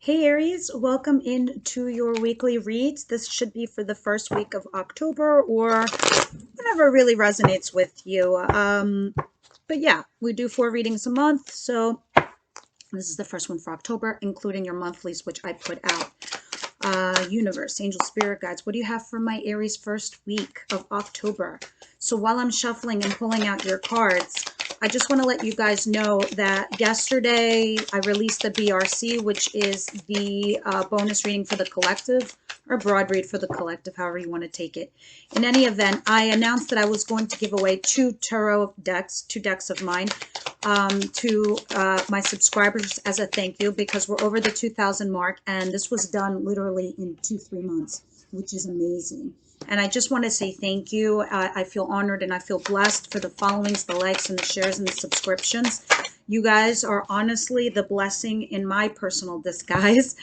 Hey Aries, welcome into your weekly reads. This should be for the first week of October or whatever really resonates with you. But yeah, we do 4 readings a month, so this is the first one for October, including your monthlies, which I put out. Universe, angel, spirit guides, what do you have for my Aries first week of October? So while I'm shuffling and pulling out your cards, I just want to let you guys know that yesterday I released the BRC, which is the bonus reading for the collective, or broad read for the collective, however you want to take it. In any event, I announced that I was going to give away two tarot decks, 2 decks of mine, to my subscribers as a thank you, because we're over the 2,000 mark, and this was done literally in 2-3 months, which is amazing. And I just want to say thank you. I feel honored and I feel blessed for the followings, the likes, and the shares, and the subscriptions. You guys are honestly the blessing in my personal disguise.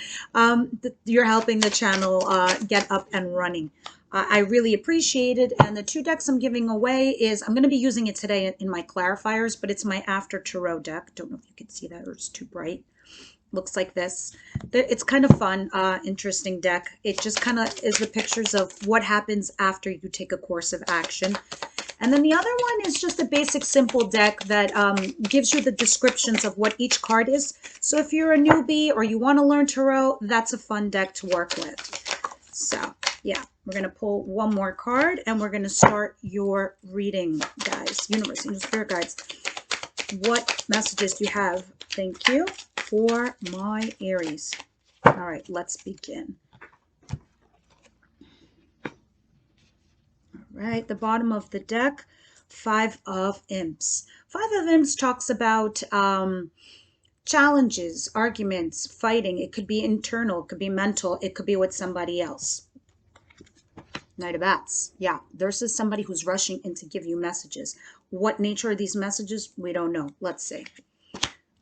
You're helping the channel get up and running. I really appreciate it. And the 2 decks I'm giving away is, I'm going to be using it today in my clarifiers, but it's my After Tarot deck. Don't know if you can see that or it's too bright. Looks like this. It's kind of fun, interesting deck. It just kind of is the pictures of what happens after you take a course of action. And then the other one is just a basic, simple deck that gives you the descriptions of what each card is. So if you're a newbie or you want to learn tarot, that's a fun deck to work with. So yeah, we're going to pull one more card and we're going to start your reading, guys. Universe, angel, spirit guides, what messages do you have? Thank you for my Aries. All right, let's begin. All right, the bottom of the deck, 5 of Imps. 5 of Imps talks about challenges, arguments, fighting. It could be internal, it could be mental, it could be with somebody else. Knight of Bats. Yeah, there's somebody who's rushing in to give you messages. What nature are these messages? We don't know. Let's see.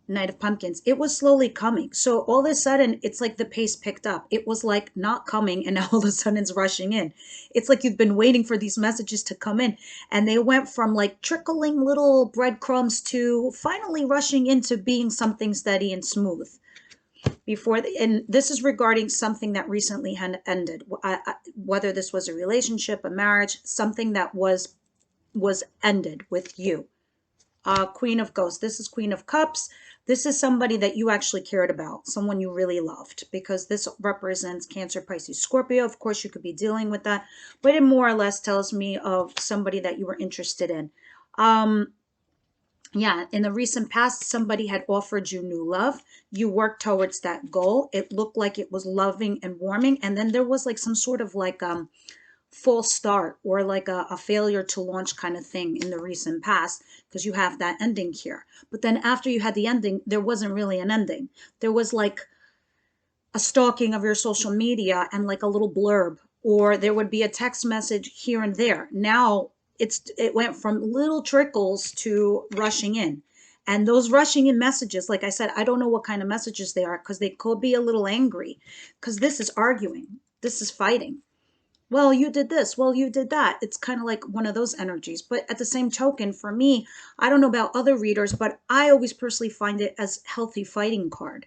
Knight of Pumpkins. It was slowly coming. So all of a sudden, it's like the pace picked up. It was like not coming, and now all of a sudden it's rushing in. It's like you've been waiting for these messages to come in, and they went from like trickling little breadcrumbs to finally rushing into being something steady and smooth. And this is regarding something that recently had ended, whether this was a relationship, a marriage, something that was ended with you. Queen of Ghosts. This is Queen of Cups. This is somebody that you actually cared about, someone you really loved, because this represents Cancer, Pisces, Scorpio. Of course, you could be dealing with that, but it more or less tells me of somebody that you were interested in. Yeah, in the recent past, somebody had offered you new love. You worked towards that goal. It looked like it was loving and warming, and then there was like some sort of like false start or like a failure to launch kind of thing in the recent past, because you have that ending here. But then after you had the ending, there wasn't really an ending. There was like a stalking of your social media and like a little blurb, or there would be a text message here and there. Now it went from little trickles to rushing in. And those rushing in messages, like I said, I don't know what kind of messages they are, because they could be a little angry, because this is arguing, this is fighting. Well, you did this, well, you did that. It's kind of like one of those energies. But at the same token, for me, I don't know about other readers, but I always personally find it as healthy fighting card.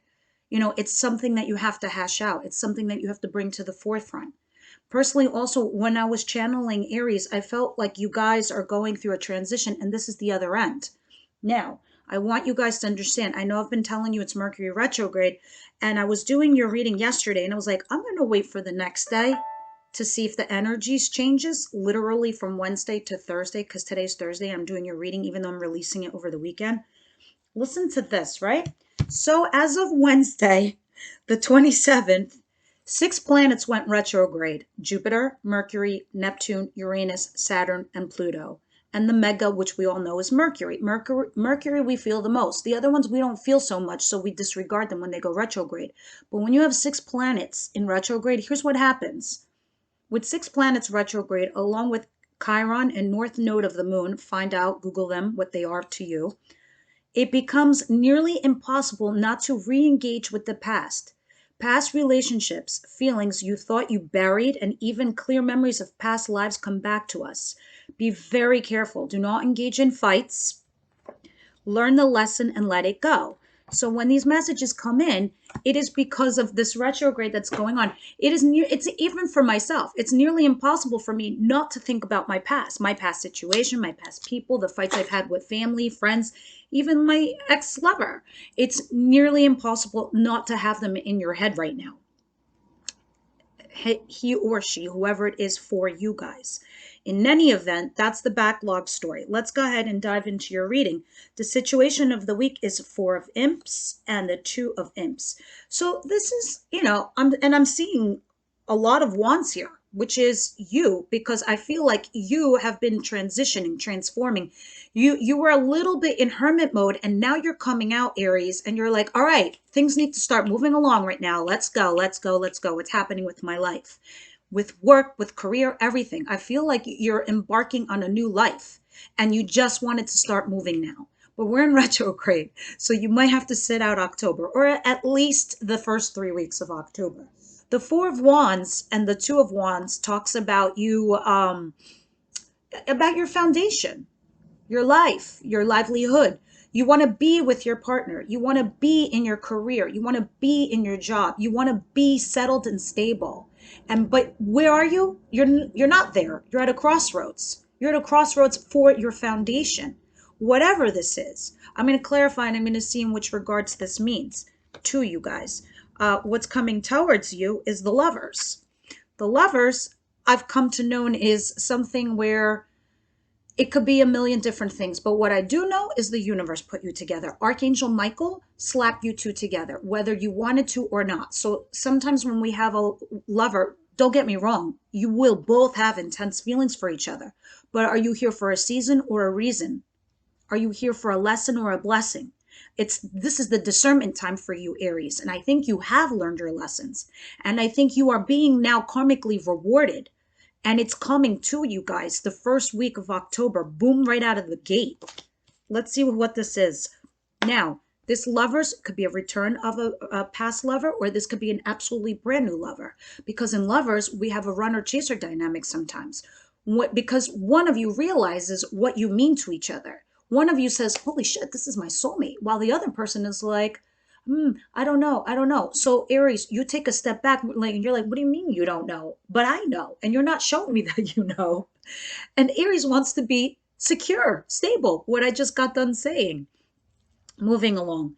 You know, it's something that you have to hash out. It's something that you have to bring to the forefront. Personally, also, when I was channeling Aries, I felt like you guys are going through a transition, and this is the other end. Now, I want you guys to understand, I know I've been telling you it's Mercury retrograde, and I was doing your reading yesterday, and I was like, I'm going to wait for the next day to see if the energies changes, literally from Wednesday to Thursday, because today's Thursday. I'm doing your reading, even though I'm releasing it over the weekend. Listen to this, right? So as of Wednesday, the 27th, 6 planets went retrograde: Jupiter, Mercury, Neptune, Uranus, Saturn, and Pluto. And the mega, which we all know, is Mercury. Mercury we feel the most. The other ones we don't feel so much, so we disregard them when they go retrograde. But when you have 6 planets in retrograde, here's what happens. With 6 planets retrograde, along with Chiron and North Node of the Moon, find out, Google them, what they are to you, it becomes nearly impossible not to re-engage with the past. Past relationships, feelings you thought you buried, and even clear memories of past lives come back to us. Be very careful. Do not engage in fights. Learn the lesson and let it go. So when these messages come in, it is because of this retrograde that's going on. It's even for myself, it's nearly impossible for me not to think about my past situation, my past people, the fights I've had with family, friends, even my ex-lover. It's nearly impossible not to have them in your head right now. He or she, whoever it is for you guys. In any event, that's the backlog story. Let's go ahead and dive into your reading. The situation of the week is 4 of Imps and the 2 of Imps. So this is, I'm seeing a lot of wands here, which is you, because I feel like you have been transitioning, transforming. You were a little bit in hermit mode, and now you're coming out, Aries, and you're like, all right, things need to start moving along right now. Let's go, let's go, let's go. What's happening with my life? With work, with career, everything. I feel like you're embarking on a new life, and you just wanted to start moving now. But we're in retrograde, so you might have to sit out October, or at least the first 3 weeks of October. The 4 of Wands and the 2 of Wands talks about you, about your foundation, your life, your livelihood. You want to be with your partner. You want to be in your career. You want to be in your job. You want to be settled and stable. But where are you? You're not there. You're at a crossroads. You're at a crossroads for your foundation. Whatever this is, I'm going to clarify, and I'm going to see in which regards this means to you guys. What's coming towards you is the Lovers. The Lovers, I've come to know, is something where it could be a million different things, but what I do know is the universe put you together. Archangel Michael slapped you two together, whether you wanted to or not. So sometimes when we have a lover, don't get me wrong, you will both have intense feelings for each other. But are you here for a season or a reason? Are you here for a lesson or a blessing? This is the discernment time for you, Aries, and I think you have learned your lessons, and I think you are being now karmically rewarded. And it's coming to you guys the first week of October. Boom, right out of the gate. Let's see what this is. Now, this Lovers could be a return of a past lover, or this could be an absolutely brand new lover. Because in Lovers, we have a runner-chaser dynamic sometimes. Because one of you realizes what you mean to each other. One of you says, holy shit, this is my soulmate. While the other person is like, I don't know. I don't know. So Aries, you take a step back, like, and you're like, what do you mean you don't know? But I know, and you're not showing me that you know. And Aries wants to be secure, stable, what I just got done saying. Moving along.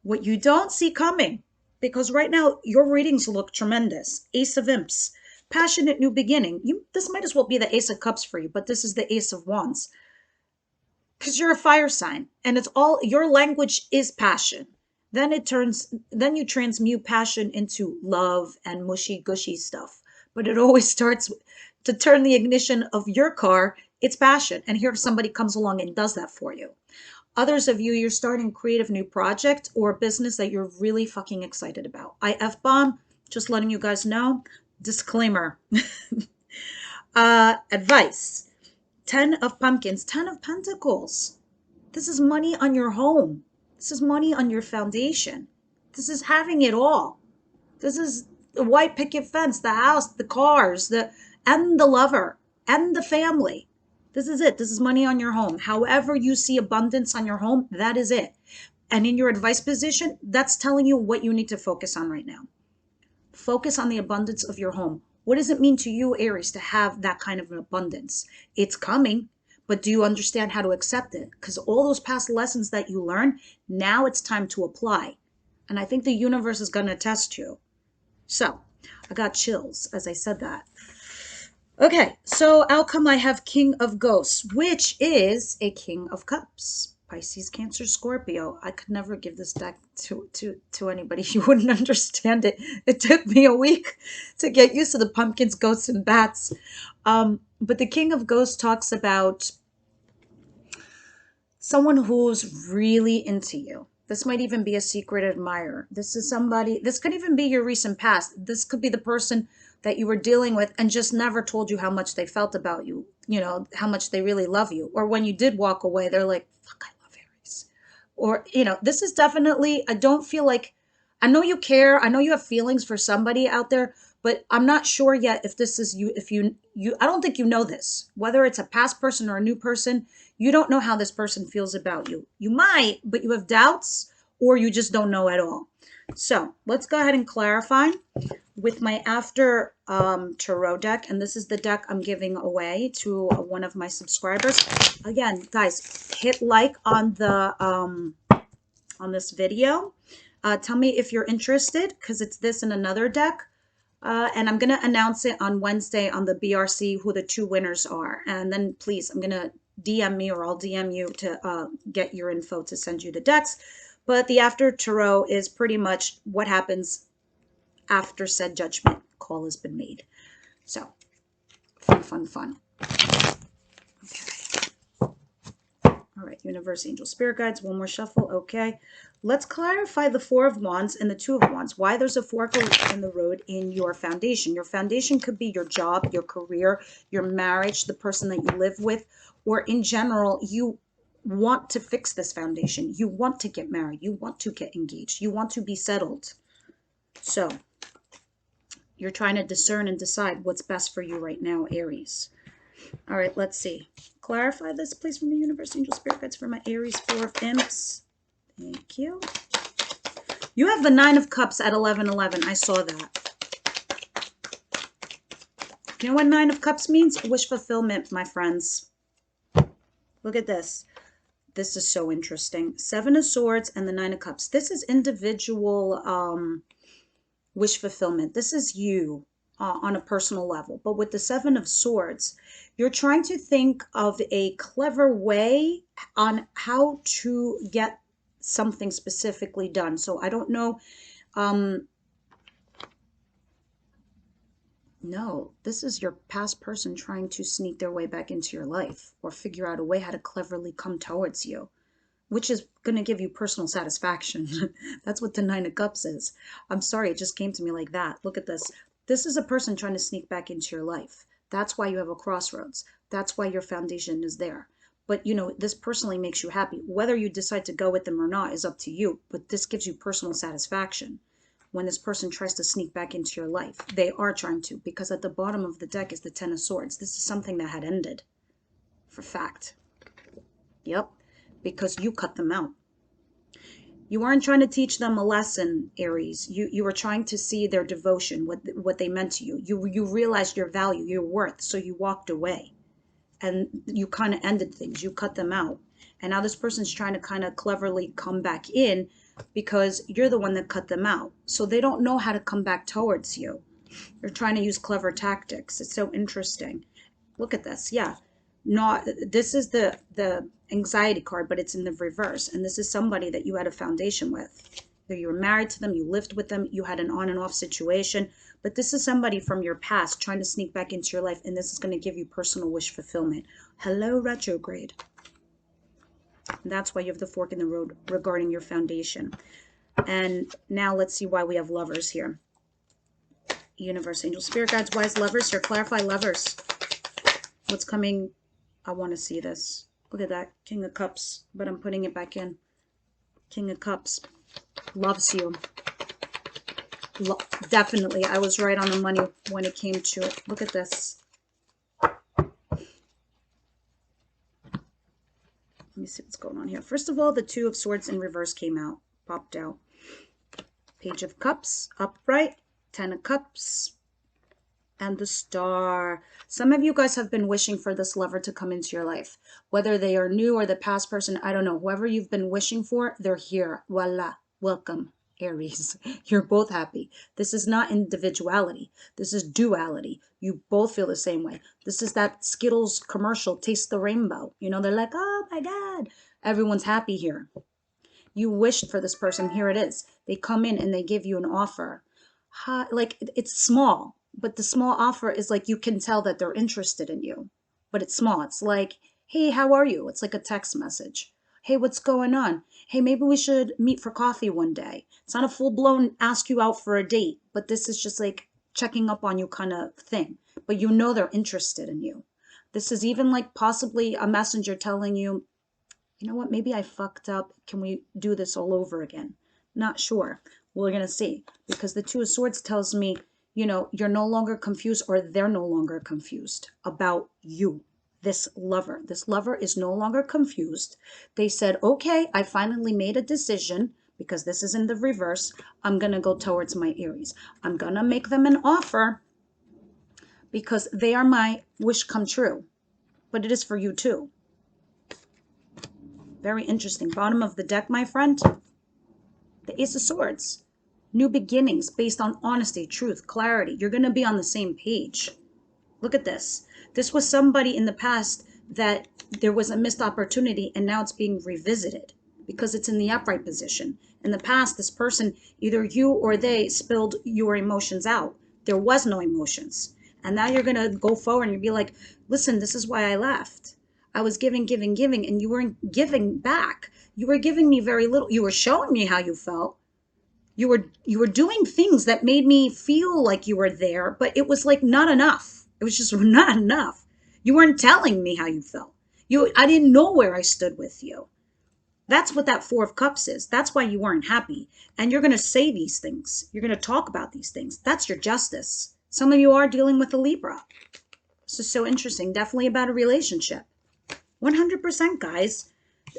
What you don't see coming, because right now your readings look tremendous. Ace of Imps, passionate new beginning. This might as well be the Ace of Cups for you, but this is the Ace of Wands. Because you're a fire sign, and it's all, your language is passion. Then you transmute passion into love and mushy gushy stuff. But it always starts to turn the ignition of your car, it's passion. And here somebody comes along and does that for you. Others of you, you're starting a creative new project or business that you're really fucking excited about. I F-bomb, just letting you guys know. Disclaimer. Advice. 10 of Pumpkins, 10 of Pentacles. This is money on your home. This is money on your foundation. This is having it all. This is the white picket fence, the house, the cars, and the lover, and the family. This is it. This is money on your home. However you see abundance on your home, that is it. And in your advice position, that's telling you what you need to focus on right now. Focus on the abundance of your home. What does it mean to you, Aries, to have that kind of an abundance? It's coming. But do you understand how to accept it? Because all those past lessons that you learned, now it's time to apply. And I think the universe is going to test you. So I got chills as I said that. Okay, so outcome, I have King of Ghosts, which is a King of Cups. Pisces, Cancer, Scorpio. I could never give this deck to anybody. You wouldn't understand it. It took me a week to get used to the pumpkins, ghosts, and bats. But the King of Ghosts talks about someone who's really into you. This might even be a secret admirer. This is somebody, this could even be your recent past. This could be the person that you were dealing with and just never told you how much they felt about you, how much they really love you. Or when you did walk away, they're like, fuck, I love Aries. Or, this is definitely, I don't feel like, I know you care. I know you have feelings for somebody out there, but I'm not sure yet if this is you, I don't think you know this, whether it's a past person or a new person. You don't know how this person feels about you. You might, but you have doubts, or you just don't know at all. So let's go ahead and clarify with my after tarot deck, and this is the deck I'm giving away to one of my subscribers. Again, guys, hit like on the on this video. Tell me if you're interested, because it's this and another deck. And I'm going to announce it on Wednesday on the BRC who the 2 winners are. And then please, I'm going to DM me, or I'll DM you to get your info to send you the decks. But the after tarot is pretty much what happens after said judgment call has been made. So fun, fun, fun. Okay. All right, universe, angel, spirit guides, one more shuffle. Okay, let's clarify the 4 of Wands and the 2 of Wands. Why there's a fork in the road in your foundation. Your foundation could be your job, your career, your marriage, the person that you live with, or in general, you want to fix this foundation. You want to get married. You want to get engaged. You want to be settled. So you're trying to discern and decide what's best for you right now, Aries. All right, let's see. Clarify this, please, from the universe, angel, spirit guides for my Aries 4 of Imps. Thank you. You have the 9 of Cups at 11:11. I saw that. You know what 9 of Cups means? Wish fulfillment, my friends. Look at this. This is so interesting. 7 of Swords and the 9 of Cups. This is individual wish fulfillment. This is you on a personal level. But with the 7 of Swords, you're trying to think of a clever way on how to get something specifically done. So I don't know. No, this is your past person trying to sneak their way back into your life or figure out a way how to cleverly come towards you, which is going to give you personal satisfaction. That's what the 9 of Cups is. I'm sorry, it just came to me like that. Look at this. This is a person trying to sneak back into your life. That's why you have a crossroads. That's why your foundation is there. But, you know, this personally makes you happy. Whether you decide to go with them or not is up to you. But this gives you personal satisfaction when this person tries to sneak back into your life. They are trying to, because at the bottom of the deck is the 10 of Swords. This is something that had ended. For fact. Yep. Because you cut them out. You aren't trying to teach them a lesson, Aries. You were trying to see their devotion, what they meant to you. You realized your value, your worth, so you walked away. And you kind of ended things. You cut them out. And now this person's trying to kind of cleverly come back in because you're the one that cut them out. So they don't know how to come back towards you. They're trying to use clever tactics. It's so interesting. Look at this. Yeah. Not, this is the anxiety card, but it's in the reverse. And this is somebody that you had a foundation with. Either you were married to them, you lived with them, you had an on and off situation. But this is somebody from your past trying to sneak back into your life, and this is going to give you personal wish fulfillment. Hello, retrograde. And that's why you have the fork in the road regarding your foundation. And now let's see why we have Lovers here. Universe, angel, spirit guides, why is Lovers here? Clarify Lovers. What's coming? I want to see this. Look at that. King of Cups. But I'm putting it back in. King of Cups. Loves you. Definitely. I was right on the money when it came to it. Look at this. Let me see what's going on here. First of all, the 2 of Swords in reverse came out. Popped out. Page of Cups. Upright. 10 of Cups. And the Star. Some of you guys have been wishing for this lover to come into your life. Whether they are new or the past person, I don't know. Whoever you've been wishing for, they're here. Voila. Welcome, Aries. You're both happy. This is not individuality. This is duality. You both feel the same way. This is that Skittles commercial, Taste the Rainbow. You know, they're like, oh my God. Everyone's happy here. You wished for this person. Here it is. They come in and they give you an offer. Like, it's small. But the small offer is like, you can tell that they're interested in you. But it's small. It's like, hey, how are you? It's like a text message. Hey, what's going on? Hey, maybe we should meet for coffee one day. It's not a full-blown ask you out for a date. But this is just like checking up on you kind of thing. But you know they're interested in you. This is even like possibly a messenger telling you, you know what? Maybe I fucked up. Can we do this all over again? Not sure. We're going to see. Because the 2 of Swords tells me, you know, you're no longer confused, or they're no longer confused about you. This lover is no longer confused. They said, okay, I finally made a decision, because this is in the reverse, I'm going to go towards my Aries. I'm going to make them an offer because they are my wish come true. But it is for you too. Very interesting. Bottom of the deck, my friend. The Ace of Swords. New beginnings based on honesty, truth, clarity. You're going to be on the same page. Look at this. This was somebody in the past that there was a missed opportunity, and now it's being revisited because it's in the upright position. In the past, this person, either you or they, spilled your emotions out. There was no emotions. And now you're going to go forward and you'll be like, listen, this is why I left. I was giving, and you weren't giving back. You were giving me very little. You were showing me how you felt. You were doing things that made me feel like you were there, but it was like not enough. It was just not enough. You weren't telling me how you felt. I didn't know where I stood with you. That's what that Four of Cups is. That's why you weren't happy. And you're going to say these things. You're going to talk about these things. That's your justice. Some of you are dealing with a Libra. This is so interesting. Definitely about a relationship. 100%, guys.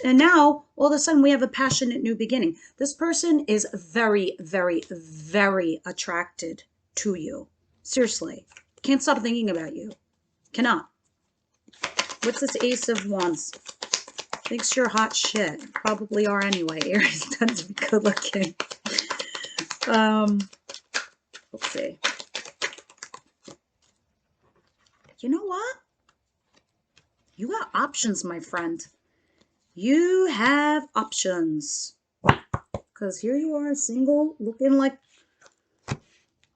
And now, all of a sudden, we have a passionate new beginning. This person is very, very, very attracted to you. Seriously. Can't stop thinking about you. Cannot. What's this Ace of Wands? Thinks you're hot shit. Probably are anyway. Aries tends to be good looking. Let's see. You know what? You got options, my friend. You have options. Because here you are, single, looking like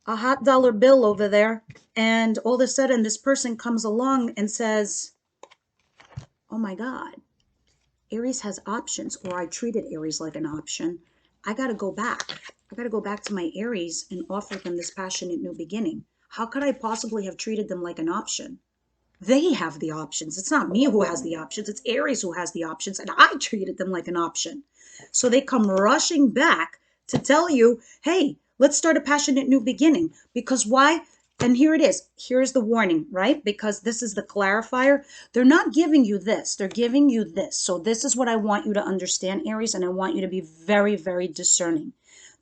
a hot dollar bill over there. And all of a sudden, this person comes along and says, oh my God, Aries has options, or I treated Aries like an option. I got to go back. I got to go back to my Aries and offer them this passionate new beginning. How could I possibly have treated them like an option? They have the options. It's not me who has the options. It's Aries who has the options, and I treated them like an option. So they come rushing back to tell you, hey, let's start a passionate new beginning. Because why? And here it is. Here's the warning, right? Because this is the clarifier. They're not giving you this. They're giving you this. So this is what I want you to understand, Aries, and I want you to be very, very discerning.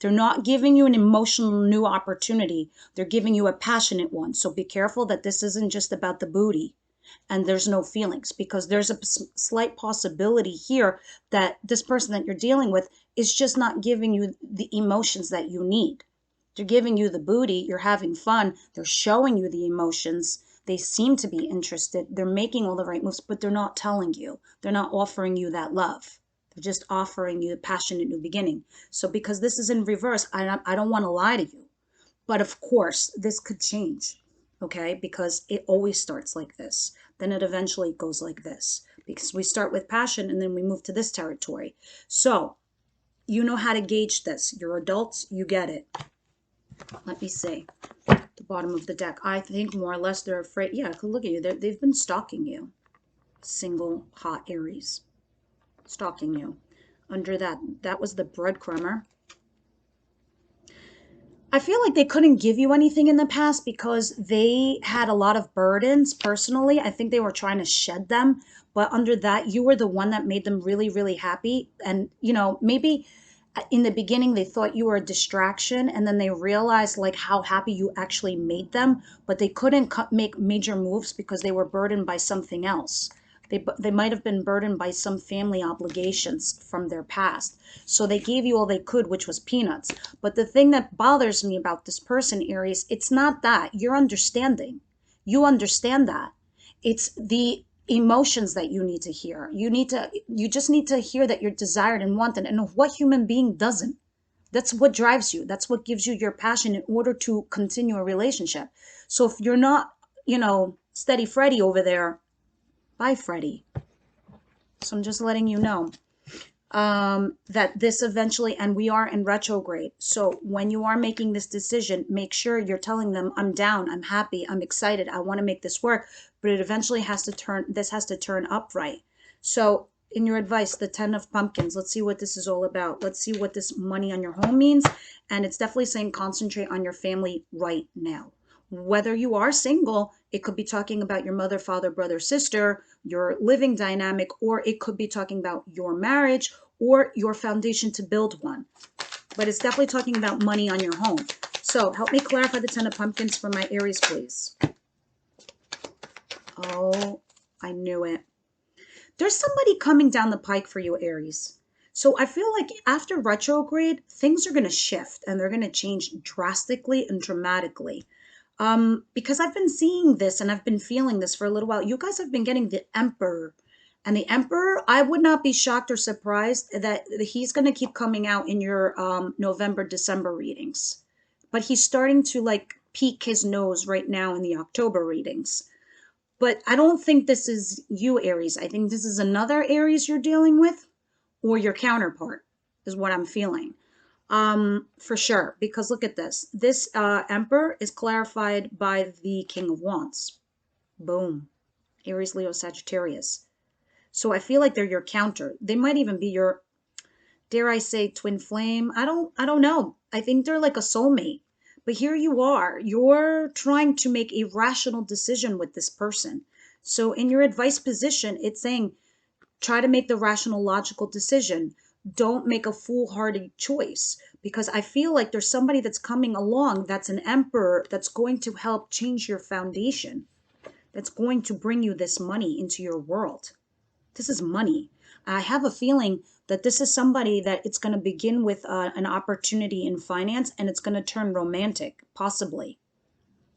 They're not giving you an emotional new opportunity. They're giving you a passionate one. So be careful that this isn't just about the booty and there's no feelings, because there's a slight possibility here that this person that you're dealing with is just not giving you the emotions that you need. They're giving you the booty. You're having fun. They're showing you the emotions. They seem to be interested. They're making all the right moves, but they're not telling you. They're not offering you that love. They're just offering you a passionate new beginning. So because this is in reverse, I don't want to lie to you. But of course, this could change, okay? Because it always starts like this. Then it eventually goes like this. Because we start with passion and then we move to this territory. So you know how to gauge this. You're adults, you get it. Let me see. The bottom of the deck. I think more or less they're afraid. Yeah, look at you. They've been stalking you. Single hot Aries. Stalking you. Under that was the breadcrumber. I feel like they couldn't give you anything in the past because they had a lot of burdens personally. I think they were trying to shed them. But under that, you were the one that made them really, really happy. And, you know, maybe in the beginning, they thought you were a distraction. And then they realized like how happy you actually made them. But they couldn't make major moves because they were burdened by something else. They might have been burdened by some family obligations from their past. So they gave you all they could, which was peanuts. But the thing that bothers me about this person, Aries, it's not that. You're understanding. You understand that. It's the emotions that you need to hear. You just need to hear that you're desired and wanted. And what human being doesn't? That's what drives you. That's what gives you your passion in order to continue a relationship. So if you're not, you know, steady Freddy over there, bye, Freddie. So I'm just letting you know that this eventually, and we are in retrograde. So when you are making this decision, make sure you're telling them, I'm down, I'm happy, I'm excited, I want to make this work, but it eventually has to turn upright. So in your advice, the 10 of pumpkins, let's see what this is all about. Let's see what this money on your home means. And it's definitely saying concentrate on your family right now. Whether you are single, it could be talking about your mother, father, brother, sister, your living dynamic, or it could be talking about your marriage, or your foundation to build one. But it's definitely talking about money on your home. So help me clarify the 10 of Pumpkins for my Aries, please. Oh, I knew it. There's somebody coming down the pike for you, Aries. So I feel like after retrograde, things are going to shift and they're going to change drastically and dramatically. Because I've been seeing this and I've been feeling this for a little while. You guys have been getting the Emperor. And the Emperor, I would not be shocked or surprised that he's going to keep coming out in your November, December readings. But he's starting to like peek his nose right now in the October readings. But I don't think this is you, Aries. I think this is another Aries you're dealing with, or your counterpart, is what I'm feeling. For sure. Because look at this. This Emperor is clarified by the King of Wands. Boom. Aries, Leo, Sagittarius. So I feel like they're your counter. They might even be your, dare I say, twin flame. I don't know. I think they're like a soulmate. But here you are. You're trying to make a rational decision with this person. So in your advice position, it's saying try to make the rational, logical decision. Don't make a foolhardy choice, because I feel like there's somebody that's coming along that's an emperor that's going to help change your foundation, that's going to bring you this money into your world. This is money. I have a feeling that this is somebody that it's going to begin with an opportunity in finance and it's going to turn romantic, possibly.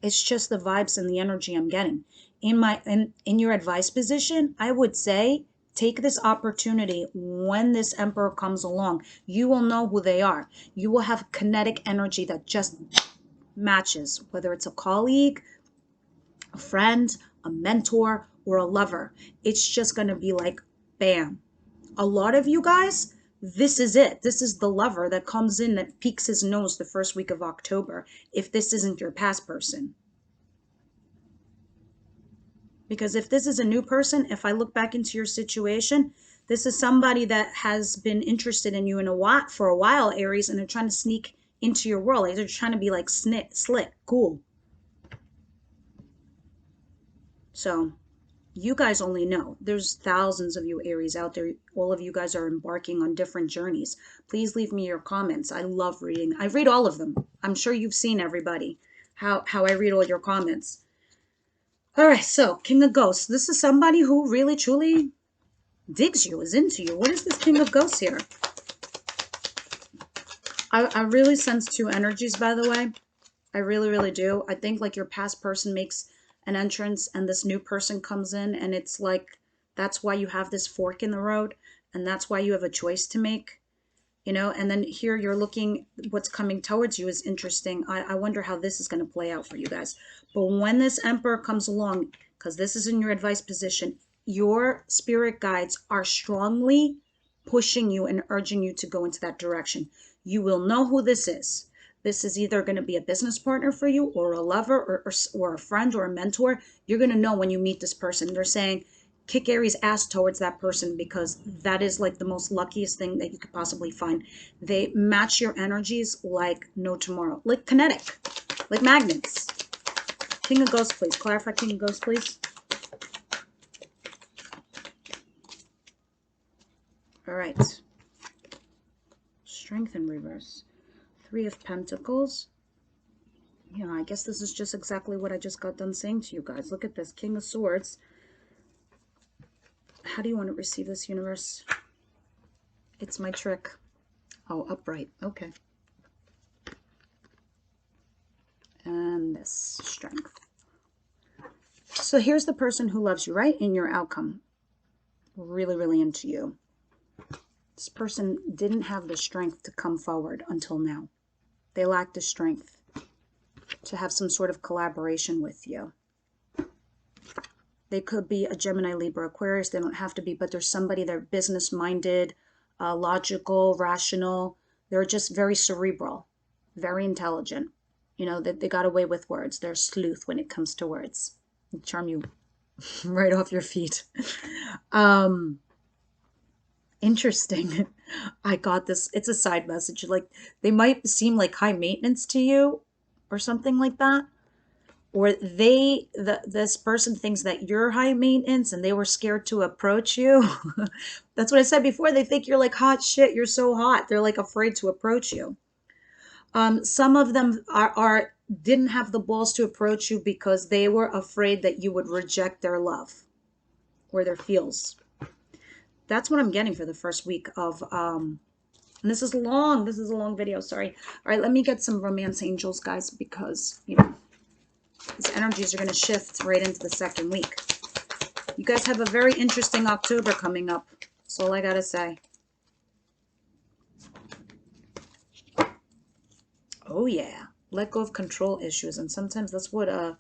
It's just the vibes and the energy I'm getting. In your advice position, I would say take this opportunity when this emperor comes along. You will know who they are. You will have kinetic energy that just matches, whether it's a colleague, a friend, a mentor, or a lover. It's just going to be like, bam. A lot of you guys, this is it. This is the lover that comes in that peeks his nose the first week of October, if this isn't your past person. Because if this is a new person, if I look back into your situation, this is somebody that has been interested in you for a while, Aries, and they're trying to sneak into your world. Like they're trying to be like slick, cool. So you guys only know. There's thousands of you Aries out there. All of you guys are embarking on different journeys. Please leave me your comments. I love reading. I read all of them. I'm sure you've seen everybody, how I read all your comments. All right, so King of Ghosts. This is somebody who really, truly digs you, is into you. What is this King of Ghosts here? I really sense two energies, by the way. I really, really do. I think like your past person makes an entrance and this new person comes in, and it's like that's why you have this fork in the road, and that's why you have a choice to make, you know. And then here you're looking, what's coming towards you is interesting. I wonder how this is going to play out for you guys. But when this emperor comes along, because this is in your advice position, your spirit guides are strongly pushing you and urging you to go into that direction. You will know who this is. This is either going to be a business partner for you, or a lover, or a friend, or a mentor. You're going to know when you meet this person. They're saying kick Aries' ass towards that person, because that is like the most luckiest thing that you could possibly find. They match your energies like no tomorrow, like kinetic, like magnets. King of Ghosts, please. Clarify King of Ghosts, please. All right. Strength in reverse. Three of Pentacles. Yeah, I guess this is just exactly what I just got done saying to you guys. Look at this. King of Swords. How do you want to receive this, universe? It's my trick. Oh, upright. Okay. And this, strength. So here's the person who loves you, right? In your outcome. Really, really into you. This person didn't have the strength to come forward until now. They lacked the strength to have some sort of collaboration with you. They could be a Gemini, Libra, Aquarius. They don't have to be, but there's somebody that are business-minded, logical, rational. They're just very cerebral, very intelligent. You know, they got away with words. They're a sleuth when it comes to words. They charm you right off your feet. Interesting. I got this. It's a side message. Like, they might seem like high maintenance to you or something like that. or this person thinks that you're high maintenance and they were scared to approach you. That's what I said before. They think you're like hot shit. You're so hot. They're like afraid to approach you. Some of them are didn't have the balls to approach you because they were afraid that you would reject their love or their feels. That's what I'm getting for the first week of and this is long. This is a long video. Sorry. All right, let me get some romance angels, guys, because you know these energies are going to shift right into the second week. You guys have a very interesting October coming up. That's all I got to say. Oh, yeah. Let go of control issues. And sometimes that's what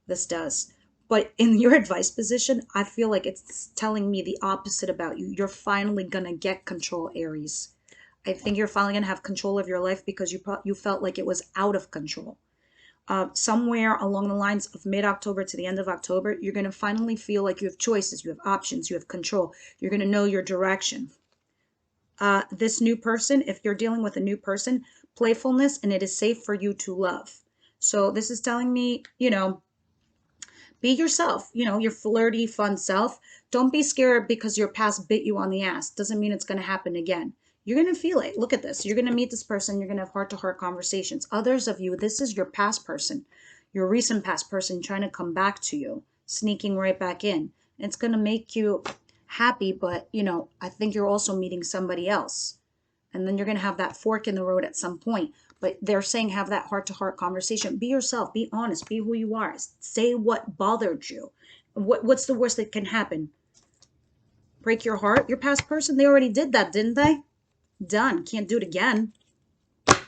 this does. But in your advice position, I feel like it's telling me the opposite about you. You're finally going to get control, Aries. I think you're finally going to have control of your life because you felt like it was out of control. Somewhere along the lines of mid-October to the end of October, you're going to finally feel like you have choices, you have options, you have control. You're going to know your direction. This new person, if you're dealing with a new person, playfulness, and it is safe for you to love. So this is telling me, you know, be yourself, you know, your flirty, fun self. Don't be scared because your past bit you on the ass. Doesn't mean it's going to happen again. You're going to feel it. Look at this. You're going to meet this person. You're going to have heart-to-heart conversations. Others of you, this is your past person, your recent past person trying to come back to you, sneaking right back in. It's going to make you happy, but, you know, I think you're also meeting somebody else. And then you're going to have that fork in the road at some point. But they're saying have that heart-to-heart conversation. Be yourself. Be honest. Be who you are. Say what bothered you. What's the worst that can happen? Break your heart? Your past person, they already did that, didn't they? Done. Can't do it again. I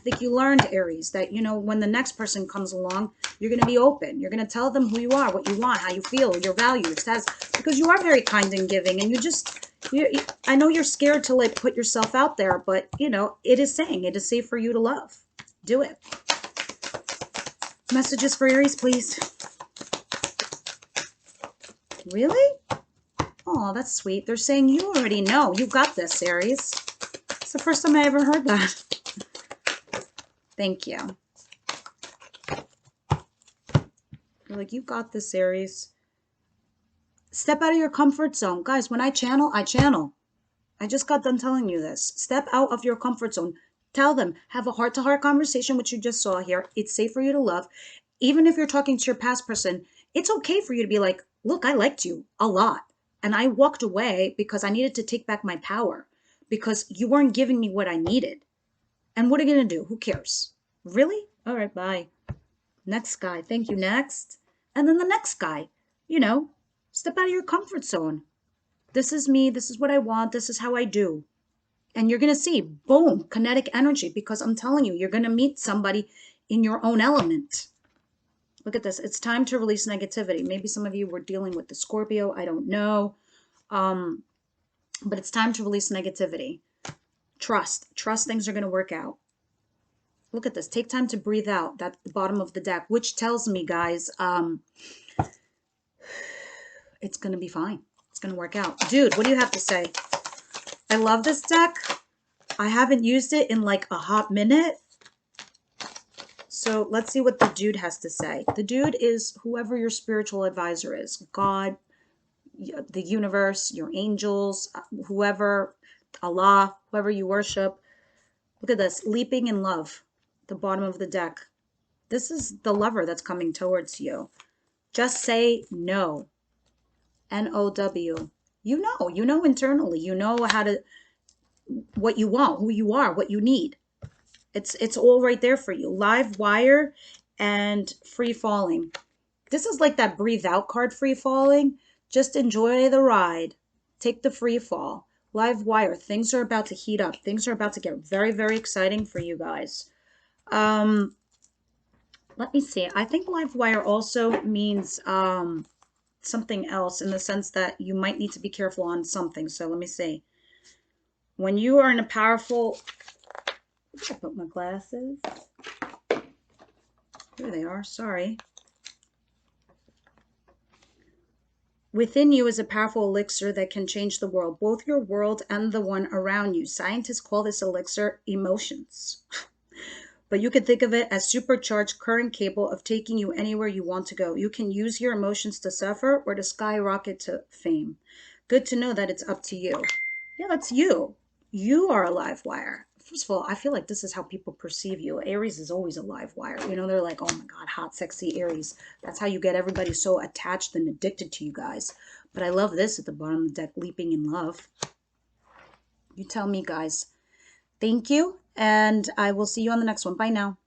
think you learned, Aries, that, you know, when the next person comes along, you're going to be open. You're going to tell them who you are, what you want, how you feel, your values. That's because you are very kind and giving, and I know you're scared to like put yourself out there, but you know, it is safe for you to love. Do it. Messages for Aries, please. Really? Oh, that's sweet. They're saying you already know. You got this, Aries. It's the first time I ever heard that. Thank you. You're like, you got this, Aries. Step out of your comfort zone. Guys, when I channel, I channel. I just got done telling you this. Step out of your comfort zone. Tell them. Have a heart-to-heart conversation, which you just saw here. It's safe for you to love. Even if you're talking to your past person, it's okay for you to be like, look, I liked you a lot. And I walked away because I needed to take back my power. Because you weren't giving me what I needed. And what are you going to do? Who cares? Really? All right, bye. Next guy. Thank you. Next. And then the next guy. You know, step out of your comfort zone. This is me. This is what I want. This is how I do. And you're going to see, boom, kinetic energy. Because I'm telling you, you're going to meet somebody in your own element. Look at this. It's time to release negativity. Maybe some of you were dealing with the Scorpio. I don't know. But it's time to release negativity. Trust. Trust things are going to work out. Look at this. Take time to breathe out. That's the bottom of the deck, which tells me, guys, it's going to be fine. It's going to work out. Dude, what do you have to say? I love this deck. I haven't used it in like a hot minute. So let's see what the dude has to say. The dude is whoever your spiritual advisor is. God, the universe, your angels, whoever, Allah, whoever you worship. Look at this. Leaping in love. The bottom of the deck. This is the lover that's coming towards you. Just say no. N-O-W. You know internally. You know how to, what you want, who you are, what you need. It's all right there for you. Live wire and free falling. This is like that breathe out card, free falling. Just enjoy the ride. Take the free fall. Live wire. Things are about to heat up. Things are about to get very, very exciting for you guys. Let me see. I think live wire also means something else in the sense that you might need to be careful on something. So let me see. When you are in a powerful... I put my glasses. Here they are. Sorry. Within you is a powerful elixir that can change the world, both your world and the one around you. Scientists call this elixir emotions. but you can think of it as supercharged current capable of taking you anywhere you want to go. You can use your emotions to suffer or to skyrocket to fame. Good to know that it's up to you. Yeah, that's you. You are a live wire. First of all, I feel like this is how people perceive you. Aries is always a live wire. You know, they're like, oh my God, hot, sexy Aries. That's how you get everybody so attached and addicted to you guys. But I love this at the bottom of the deck, leaping in love. You tell me, guys. Thank you, and I will see you on the next one. Bye now.